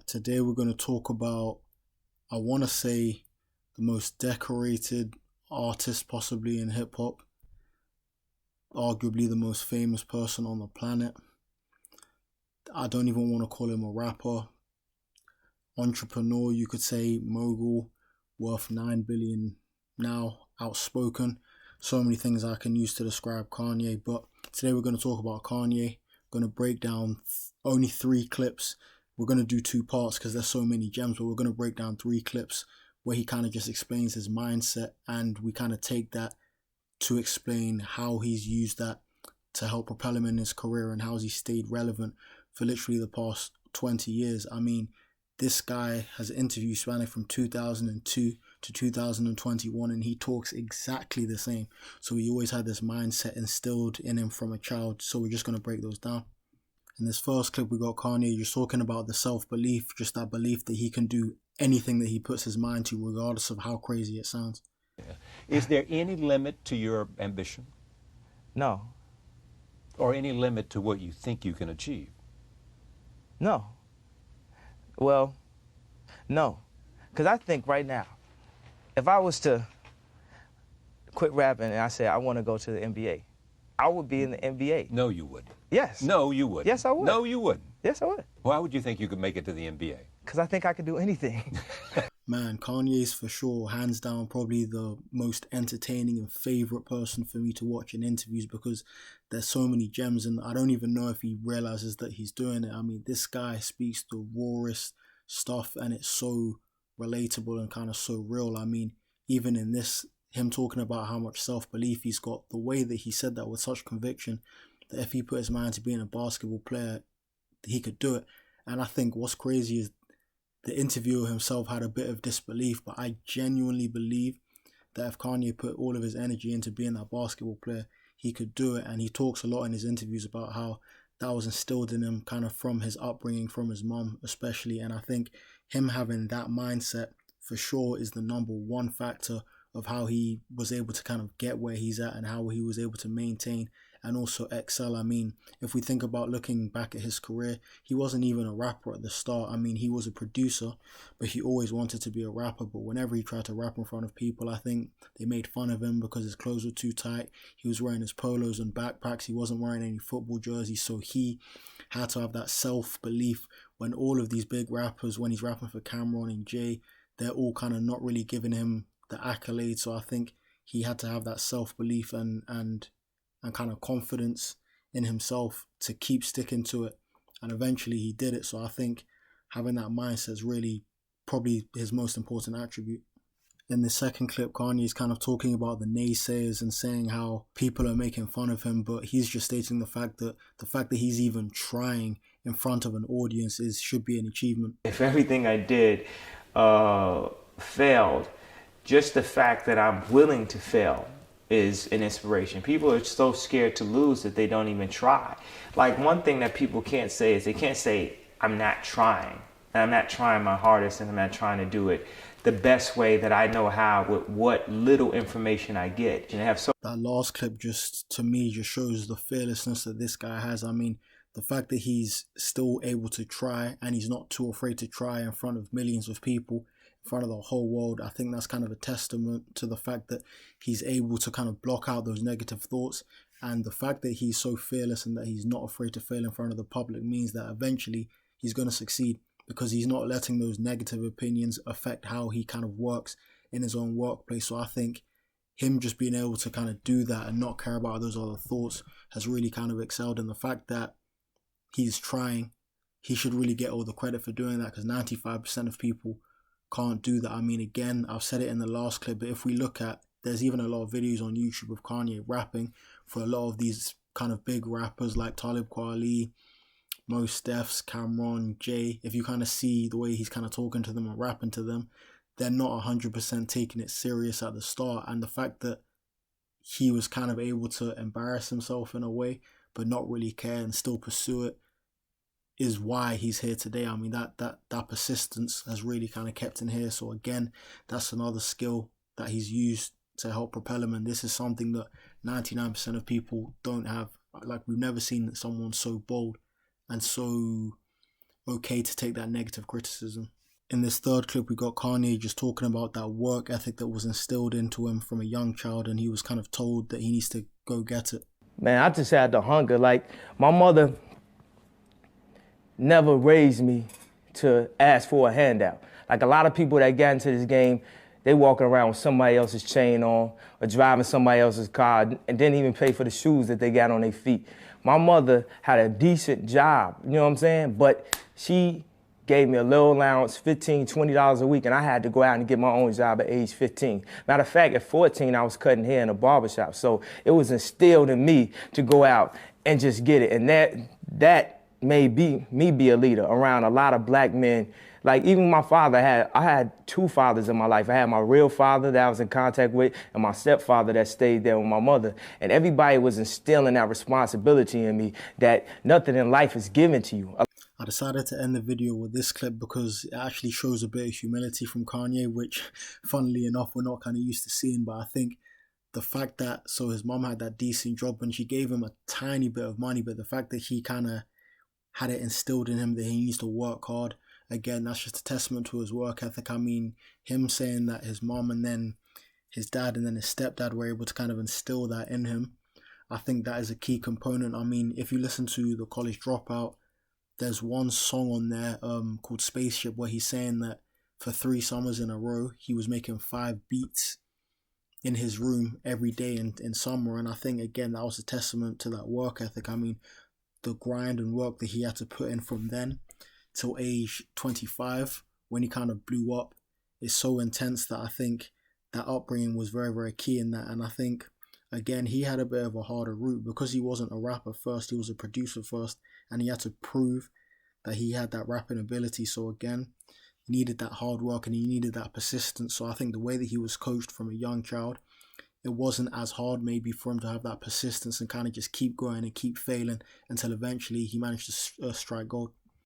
Today we're going to talk about, I want to say, the most decorated artist possibly in hip hop, arguably the most famous person on the planet. I don't even want to call him a rapper, entrepreneur, you could say, mogul, worth 9 billion now, outspoken. So many things I can use to describe Kanye, but today we're going to talk about Kanye. We're going to break down only 3 clips. We're going to do 2 parts because there's so many gems, but we're going to break down 3 clips where he kind of just explains his mindset, and we kind of take that to explain how he's used that to help propel him in his career and how he stayed relevant for literally the past 20 years. I mean, this guy has interviews spanning from 2002 to 2021, and he talks exactly the same. So he always had this mindset instilled in him from a child. So we're just going to break those down. In this first clip, we got Kanye just talking about the self-belief, just that belief that he can do anything that he puts his mind to, regardless of how crazy it sounds. Is there any limit to your ambition? No. Or any limit to what you think you can achieve? No. Well, no. Because I think right now, if I was to quit rapping and I said I want to go to the NBA, I would be in the NBA. No, you wouldn't. Yes. No, you wouldn't. Yes, I would. No, you wouldn't. Yes, I would. Why would you think you could make it to the NBA? Because I think I could do anything. Man, Kanye's for sure, hands down, probably the most entertaining and favorite person for me to watch in interviews because there's so many gems, and I don't even know if he realizes that he's doing it. I mean, this guy speaks the rawest stuff, and it's so relatable and kind of so real. I mean, even in this, him talking about how much self-belief he's got, the way that he said that with such conviction, that if he put his mind to being a basketball player, he could do it. And I think what's crazy is the interviewer himself had a bit of disbelief, but I genuinely believe that if Kanye put all of his energy into being that basketball player, he could do it. And he talks a lot in his interviews about how that was instilled in him kind of from his upbringing, from his mom especially. And I think him having that mindset for sure is the number one factor of how he was able to kind of get where he's at and how he was able to maintain and also excel. I mean, if we think about looking back at his career, he wasn't even a rapper at the start. I mean, he was a producer, but he always wanted to be a rapper. But whenever he tried to rap in front of people, I think they made fun of him because his clothes were too tight. He was wearing his polos and backpacks. He wasn't wearing any football jerseys. So he had to have that self-belief when all of these big rappers, when he's rapping for Cameron and Jay, they're all kind of not really giving him the accolades. So I think he had to have that self-belief and kind of confidence in himself to keep sticking to it, and eventually he did it. So I think having that mindset is really probably his most important attribute. In the second clip, Kanye is kind of talking about the naysayers and saying how people are making fun of him, but he's just stating the fact that he's even trying in front of an audience should be an achievement. If everything I did failed, just the fact that I'm willing to fail is an inspiration. People are so scared to lose that they don't even try. Like, one thing that people can't say is they can't say, I'm not trying. And I'm not trying my hardest, and I'm not trying to do it the best way that I know how with what little information I get. And have so that last clip just, to me, just shows the fearlessness that this guy has. I mean, the fact that he's still able to try and he's not too afraid to try in front of millions of people, in front of the whole world, I think that's kind of a testament to the fact that he's able to kind of block out those negative thoughts. And the fact that he's so fearless and that he's not afraid to fail in front of the public means that eventually he's going to succeed, because he's not letting those negative opinions affect how he kind of works in his own workplace. So I think him just being able to kind of do that and not care about those other thoughts has really kind of excelled. And the fact that he's trying, he should really get all the credit for doing that, because 95% of people can't do that. I mean, again, I've said it in the last clip, but if we look at, there's even a lot of videos on YouTube of Kanye rapping for a lot of these kind of big rappers like Talib Kweli, Mos Def's, Cameron, Jay. If you kind of see the way he's kind of talking to them and rapping to them, they're not 100% taking it serious at the start. And the fact that he was kind of able to embarrass himself in a way, but not really care and still pursue it, is why he's here today. I mean, that persistence has really kind of kept him here. So again, that's another skill that he's used to help propel him. And this is something that 99% of people don't have. Like, we've never seen someone so bold and so okay to take that negative criticism. In this third clip, we got Kanye just talking about that work ethic that was instilled into him from a young child, and he was kind of told that he needs to go get it. Man, I just had the hunger. Like, my mother never raised me to ask for a handout. Like, a lot of people that got into this game, they walking around with somebody else's chain on or driving somebody else's car and didn't even pay for the shoes that they got on their feet. My mother had a decent job, you know what I'm saying? But she gave me a little allowance, $15, $20 a week, and I had to go out and get my own job at age 15. Matter of fact, at 14, I was cutting hair in a barbershop. So it was instilled in me to go out and just get it. And that made me be a leader around a lot of black men. Like, even my father, I had two fathers in my life. I had my real father that I was in contact with and my stepfather that stayed there with my mother. And everybody was instilling that responsibility in me that nothing in life is given to you. I decided to end the video with this clip because it actually shows a bit of humility from Kanye, which, funnily enough, we're not kind of used to seeing. But I think the fact that, so his mom had that decent job and she gave him a tiny bit of money, but the fact that he kind of had it instilled in him that he needs to work hard, again, that's just a testament to his work ethic. I mean, him saying that his mom and then his dad and then his stepdad were able to kind of instill that in him, I think that is a key component. I mean, if you listen to The College Dropout, there's one song on there called Spaceship where he's saying that for 3 summers in a row, he was making 5 beats in his room every day in summer. And I think, again, that was a testament to that work ethic. I mean, the grind and work that he had to put in from then till age 25 when he kind of blew up is so intense that I think that upbringing was very, very key in that. And I think, again, he had a bit of a harder route because he wasn't a rapper first, he was a producer first, and he had to prove that he had that rapping ability. So again, he needed that hard work and he needed that persistence. So I think the way that he was coached from a young child, it wasn't as hard maybe for him to have that persistence and kind of just keep going and keep failing until eventually he managed to strike gold.